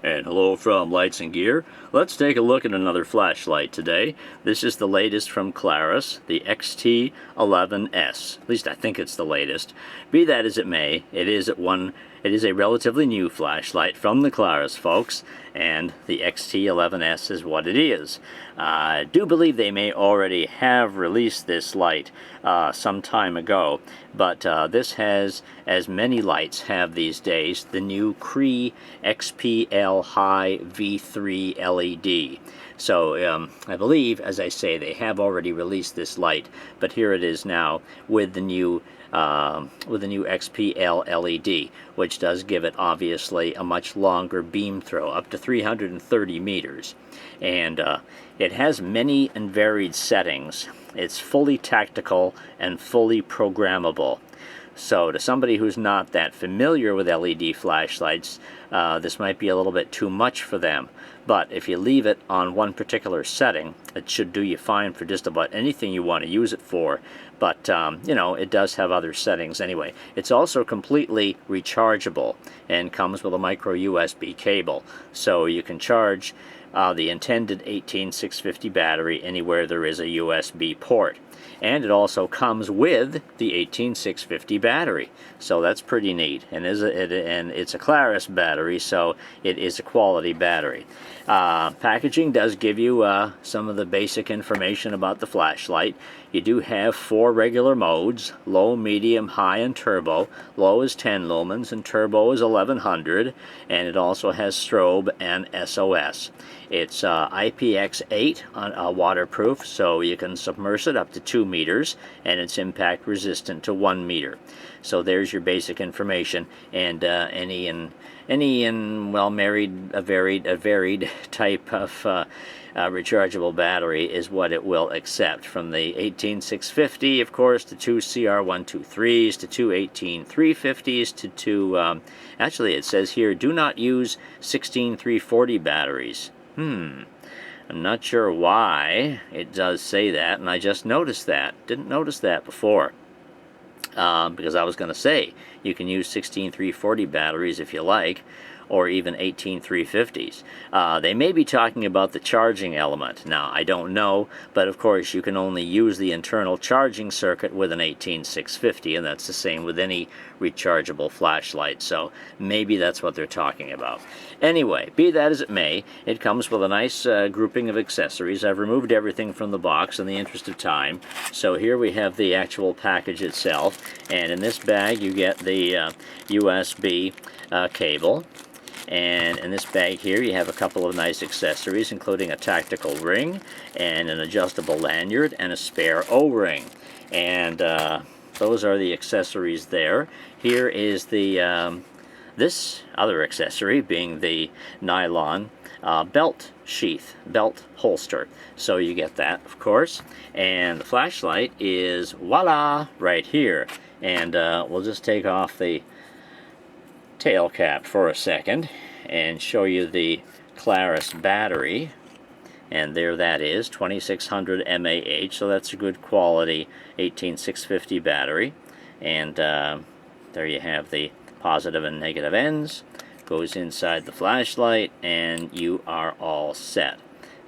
And hello from Lights and Gear. Let's take a look at another flashlight today. This is the latest from Klarus, the XT11S. At least I think it's the latest. Be that as it may, it is a relatively new flashlight from the Klarus folks, and the XT11S is what it is. I do believe they may already have released this light some time ago, but this has, as many lights have these days, the new Cree XPL High V3 LED. So I believe, as I say, they have already released this light, but here it is now with the new XPL LED, which does give it obviously a much longer beam throw, up to 330 meters. And it has many and varied settings. It's fully tactical and fully programmable. So to somebody who's not that familiar with LED flashlights, this might be a little bit too much for them. But if you leave it on one particular setting, it should do you fine for just about anything you want to use it for. But, you know, it does have other settings anyway. It's also completely rechargeable and comes with a micro USB cable. So you can charge the intended 18650 battery anywhere there is a USB port. And it also comes with the 18650 battery, so that's pretty neat. And it's a Klarus battery, so it is a quality battery. Packaging does give you some of the basic information about the flashlight. You do have 4 regular modes: low, medium, high, and turbo. Low is 10 lumens and turbo is 1100, and it also has strobe and SOS. It's IPX8 waterproof, so you can submerge it up to 2 meters, and it's impact resistant to 1 meter. So there's your basic information, and any varied type of rechargeable battery is what it will accept, from the 18650, of course, to 2 CR123s, to 2 18350s, to 2 actually it says here, do not use 16340 batteries. I'm not sure why it does say that, and I just noticed that. Didn't notice that before. Because I was going to say, you can use 16340 batteries if you like, or even 18350s. They may be talking about the charging element. Now, I don't know, but of course you can only use the internal charging circuit with an 18650, and that's the same with any rechargeable flashlight, so maybe that's what they're talking about. Anyway, be that as it may, it comes with a nice grouping of accessories. I've removed everything from the box in the interest of time, so here we have the actual package itself, and in this bag you get the USB cable. And in this bag here you have a couple of nice accessories, including a tactical ring and an adjustable lanyard and a spare O-ring. And those are the accessories there. Here is the this other accessory, being the nylon belt sheath, belt holster. So you get that, of course. And the flashlight is, voila, right here. And we'll just take off the tail cap for a second and show you the Klarus battery, and there that is, 2600 mAh, so that's a good quality 18650 battery. And there you have the positive and negative ends, goes inside the flashlight, and you are all set.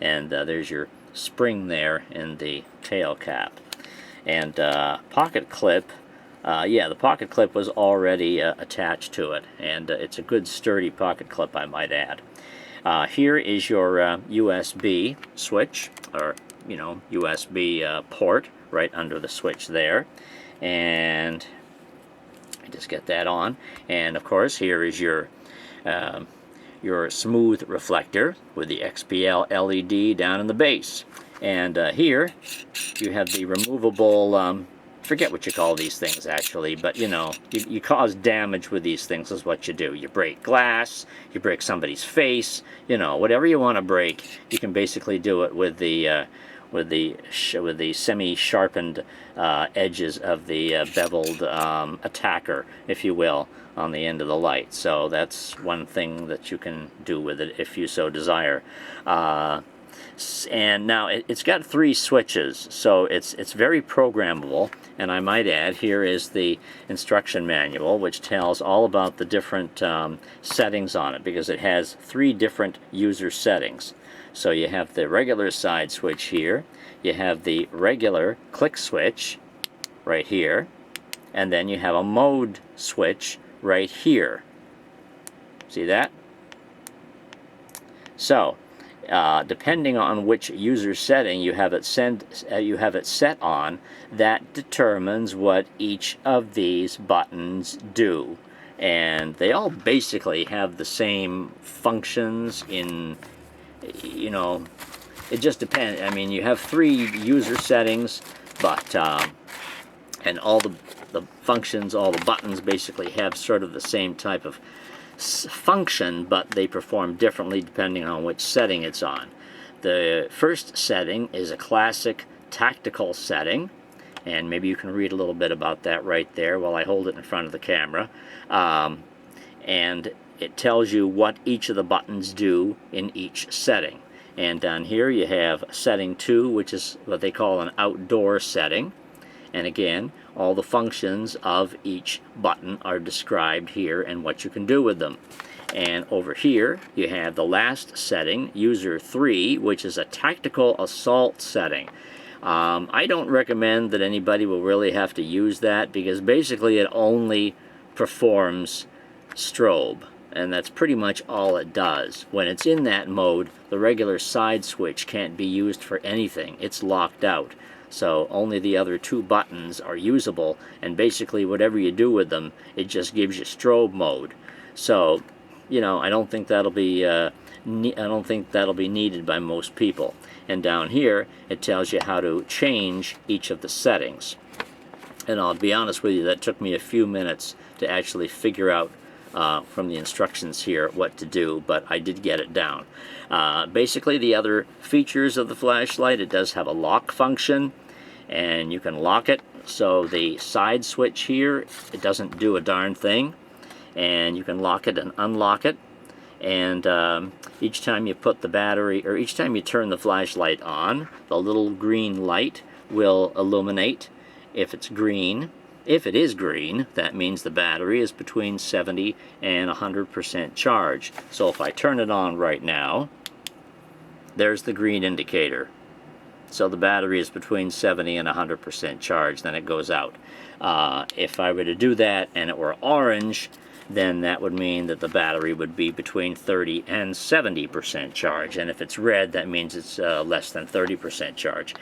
And there's your spring there in the tail cap. And pocket clip, yeah, the pocket clip was already attached to it, and it's a good sturdy pocket clip, I might add. Here is your USB switch, or, you know, USB port right under the switch there. And I just get that on. And of course, here is your smooth reflector with the XPL LED down in the base. And here you have the removable forget what you call these things actually, but you know, you cause damage with these things is what you do. You break glass, you break somebody's face, you know, whatever you want to break, you can basically do it with the semi-sharpened edges of the beveled attacker, if you will, on the end of the light. So that's one thing that you can do with it if you so desire. And now it's got 3 switches, so it's very programmable. And I might add, here is the instruction manual, which tells all about the different settings on it, because it has 3 different user settings. So you have the regular side switch here, you have the regular click switch right here, and then you have a mode switch right here. See that? So depending on which user setting you have it set on, that determines what each of these buttons do. And they all basically have the same functions in, you know, it just depends. I mean, you have 3 user settings, but and all the functions, all the buttons basically have sort of the same type of function, but they perform differently depending on which setting it's on. The first setting is a classic tactical setting, and maybe you can read a little bit about that right there while I hold it in front of the camera. And it tells you what each of the buttons do in each setting. And down here you have setting 2, which is what they call an outdoor setting. And again, all the functions of each button are described here and what you can do with them. And over here, you have the last setting, user 3, which is a tactical assault setting. I don't recommend that anybody will really have to use that, because basically it only performs strobe, and that's pretty much all it does. When it's in that mode, the regular side switch can't be used for anything. It's locked out. So only the other 2 buttons are usable, and basically whatever you do with them, it just gives you strobe mode. So, you know, I don't think that'll be needed by most people. And down here, it tells you how to change each of the settings. And I'll be honest with you, that took me a few minutes to actually figure out from the instructions here what to do, but I did get it down. Basically, the other features of the flashlight, it does have a lock function, and you can lock it. So the side switch here, it doesn't do a darn thing, and you can lock it and unlock it. And each time you put the battery, or each time you turn the flashlight on, the little green light will illuminate if it's green. If it is green, that means the battery is between 70 and 100% charged. So if I turn it on right now, there's the green indicator. So the battery is between 70 and 100% charged, then it goes out. If I were to do that and it were orange, then that would mean that the battery would be between 30 and 70% charge. And if it's red, that means it's less than 30% charge.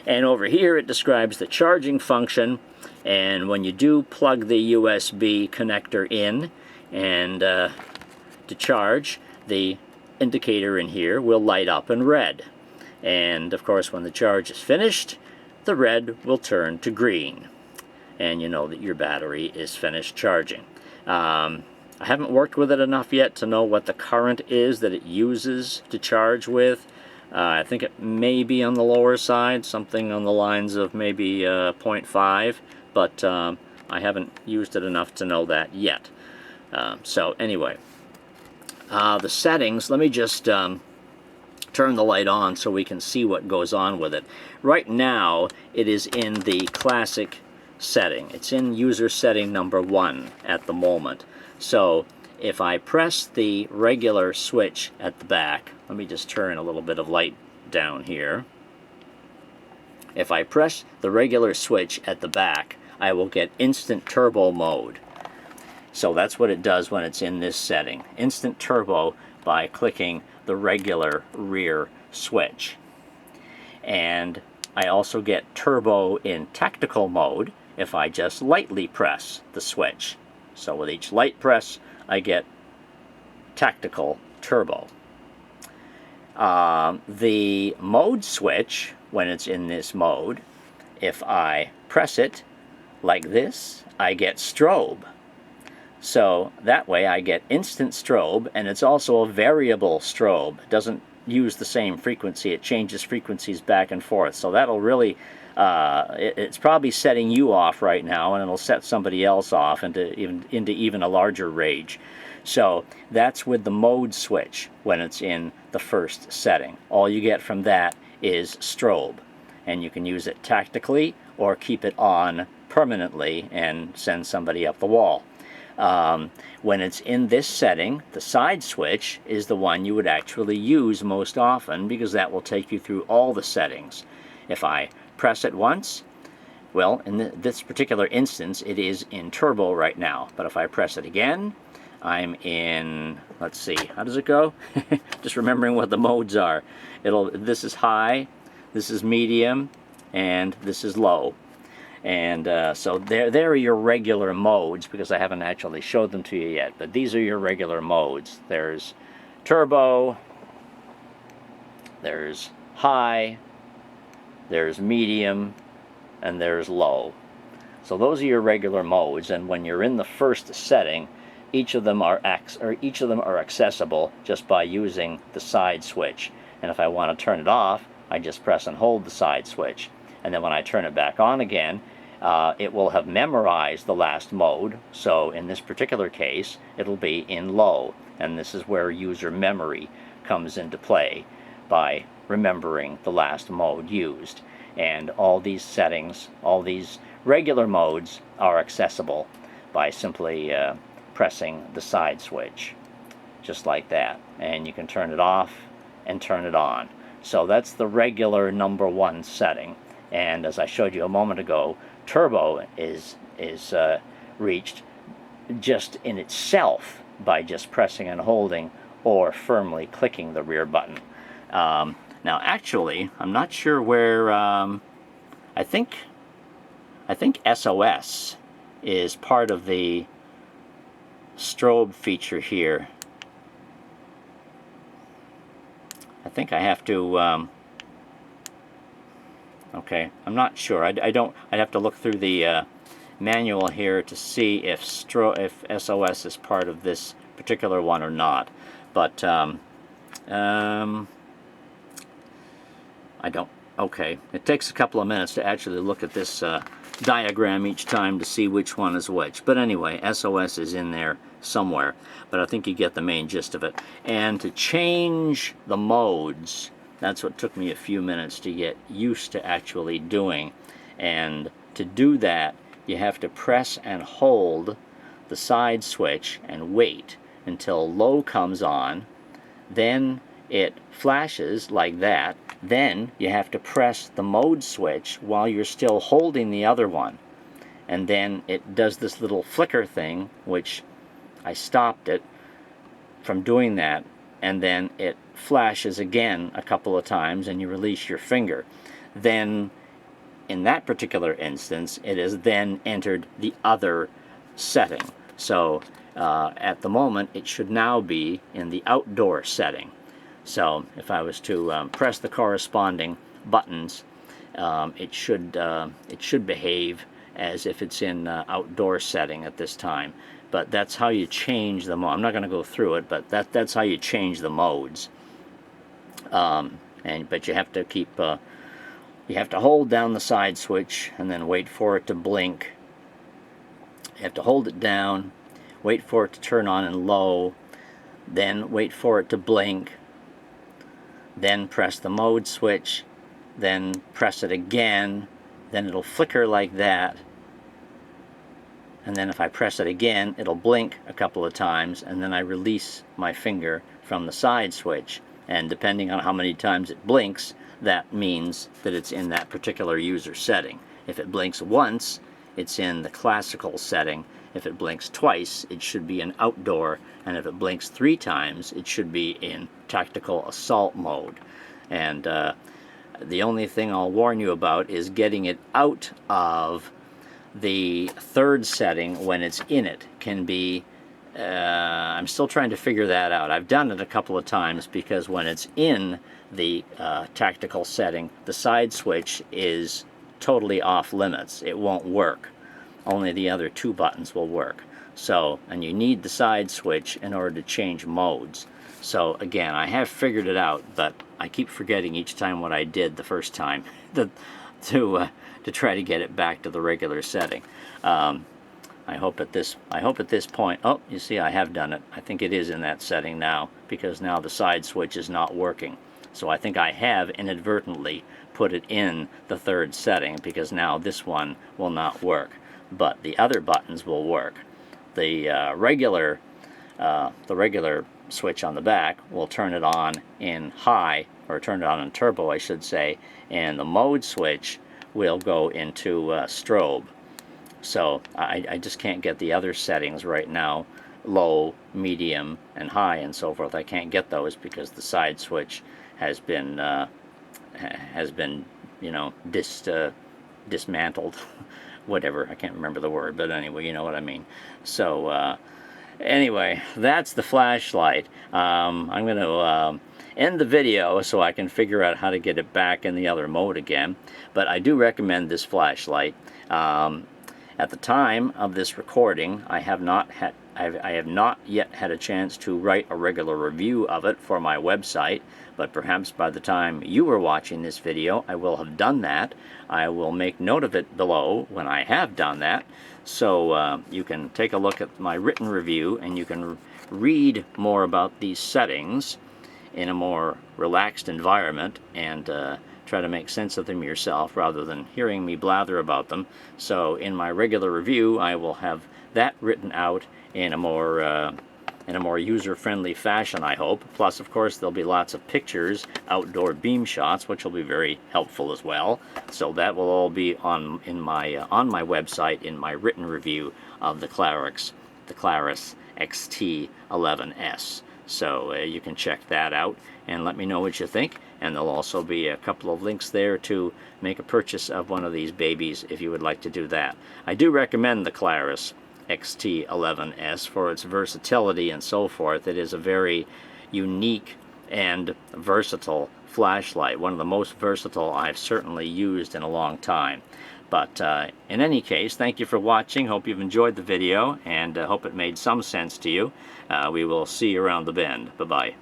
And over here it describes the charging function, and when you do plug the USB connector in and to charge, the indicator in here will light up in red. And of course, when the charge is finished, the red will turn to green, and you know that your battery is finished charging. I haven't worked with it enough yet to know what the current is that it uses to charge with. I think it may be on the lower side, something on the lines of maybe 0.5, but I haven't used it enough to know that yet. So anyway, the settings, let me just turn the light on so we can see what goes on with it. Right now, it is in the classic setting. It's in user setting number 1 at the moment. So if I press the regular switch at the back, let me just turn a little bit of light down here. If I press the regular switch at the back, I will get instant turbo mode. So that's what it does when it's in this setting. Instant turbo by clicking the regular rear switch. And I also get turbo in tactical mode if I just lightly press the switch. So with each light press, I get tactical turbo. The mode switch, when it's in this mode, if I press it like this, I get strobe. So that way I get instant strobe, and it's also a variable strobe. It doesn't use the same frequency. It changes frequencies back and forth. So that'll really, it's probably setting you off right now, and it'll set somebody else off into even a larger rage. So that's with the mode switch when it's in the first setting. All you get from that is strobe, and you can use it tactically or keep it on permanently and send somebody up the wall. When it's in this setting, the side switch is the one you would actually use most often, because that will take you through all the settings. If I press it once, well, in this particular instance, it is in turbo right now. But if I press it again, I'm in, let's see, how does it go? Just remembering what the modes are. This is high, this is medium, and this is low. And so there are your regular modes, because I haven't actually showed them to you yet. But these are your regular modes. There's turbo, there's high, there's medium, and there's low. So those are your regular modes, and when you're in the first setting, each of them are accessible just by using the side switch. And if I want to turn it off, I just press and hold the side switch. And then when I turn it back on again, it will have memorized the last mode. So in this particular case, it'll be in low. And this is where user memory comes into play, by remembering the last mode used. And all these settings, all these regular modes, are accessible by simply pressing the side switch, just like that. And you can turn it off and turn it on. So that's the regular #1 setting. And as I showed you a moment ago, turbo is reached just in itself by just pressing and holding or firmly clicking the rear button. Now actually, I'm not sure where, I think SOS is part of the strobe feature here. I think I have to, okay, I'm not sure. I'd have to look through the manual here to see if SOS is part of this particular one or not. But I don't. Okay, it takes a couple of minutes to actually look at this diagram each time to see which one is which. But anyway, SOS is in there somewhere, but I think you get the main gist of it. And to change the modes, that's what took me a few minutes to get used to actually doing. And to do that, you have to press and hold the side switch and wait until low comes on. Then it flashes like that. Then you have to press the mode switch while you're still holding the other one. And then it does this little flicker thing, which I stopped it from doing that, and then it flashes again a couple of times and you release your finger. Then in that particular instance, it has then entered the other setting. So at the moment, it should now be in the outdoor setting. So if I was to press the corresponding buttons, it should behave as if it's in outdoor setting at this time. But that's how you change the mode. I'm not going to go through it, but that's how you change the modes. But you have to keep you have to hold down the side switch and then wait for it to blink. You have to hold it down, wait for it to turn on in low, then wait for it to blink, then press the mode switch, then press it again, then it'll flicker like that, and then if I press it again, it'll blink a couple of times, and then I release my finger from the side switch. And depending on how many times it blinks, that means that it's in that particular user setting. If it blinks once, it's in the classical setting. If it blinks twice, it should be in outdoor. And if it blinks 3 times, it should be in tactical assault mode. And the only thing I'll warn you about is getting it out of the third setting when it's in it. Can be, I'm still trying to figure that out. I've done it a couple of times because when it's in the tactical setting, the side switch is totally off limits. It won't work. Only the other 2 buttons will work. So, and you need the side switch in order to change modes. So again, I have figured it out, but I keep forgetting each time what I did the first time to try to get it back to the regular setting. I hope at this point, oh, you see, I have done it. I think it is in that setting now, because now the side switch is not working. So I think I have inadvertently put it in the third setting, because now this one will not work. But the other buttons will work. The regular switch on the back will turn it on in high, or turn it on in turbo, I should say, and the mode switch will go into strobe. So I just can't get the other settings right now, low, medium, and high, and so forth. I can't get those because the side switch has been you know, dismantled. Whatever, I can't remember the word, but anyway, you know what I mean. So anyway, that's the flashlight. I'm going to end the video so I can figure out how to get it back in the other mode again. But I do recommend this flashlight. At the time of this recording, I have not yet had a chance to write a regular review of it for my website, but perhaps by the time you are watching this video, I will have done that. I will make note of it below when I have done that, so you can take a look at my written review, and you can read more about these settings in a more relaxed environment, and try to make sense of them yourself rather than hearing me blather about them. So in my regular review, I will have that written out in a more user-friendly fashion, I hope. Plus, of course, there'll be lots of pictures, outdoor beam shots, which will be very helpful as well. So that will all be on my website in my written review of the Klarus XT11S. So you can check that out and let me know what you think. And there'll also be a couple of links there to make a purchase of one of these babies if you would like to do that. I do recommend the Klarus XT11S for its versatility and so forth. It is a very unique and versatile flashlight, one of the most versatile I've certainly used in a long time. But in any case, thank you for watching. Hope you've enjoyed the video, and hope it made some sense to you. We will see you around the bend. Bye-bye.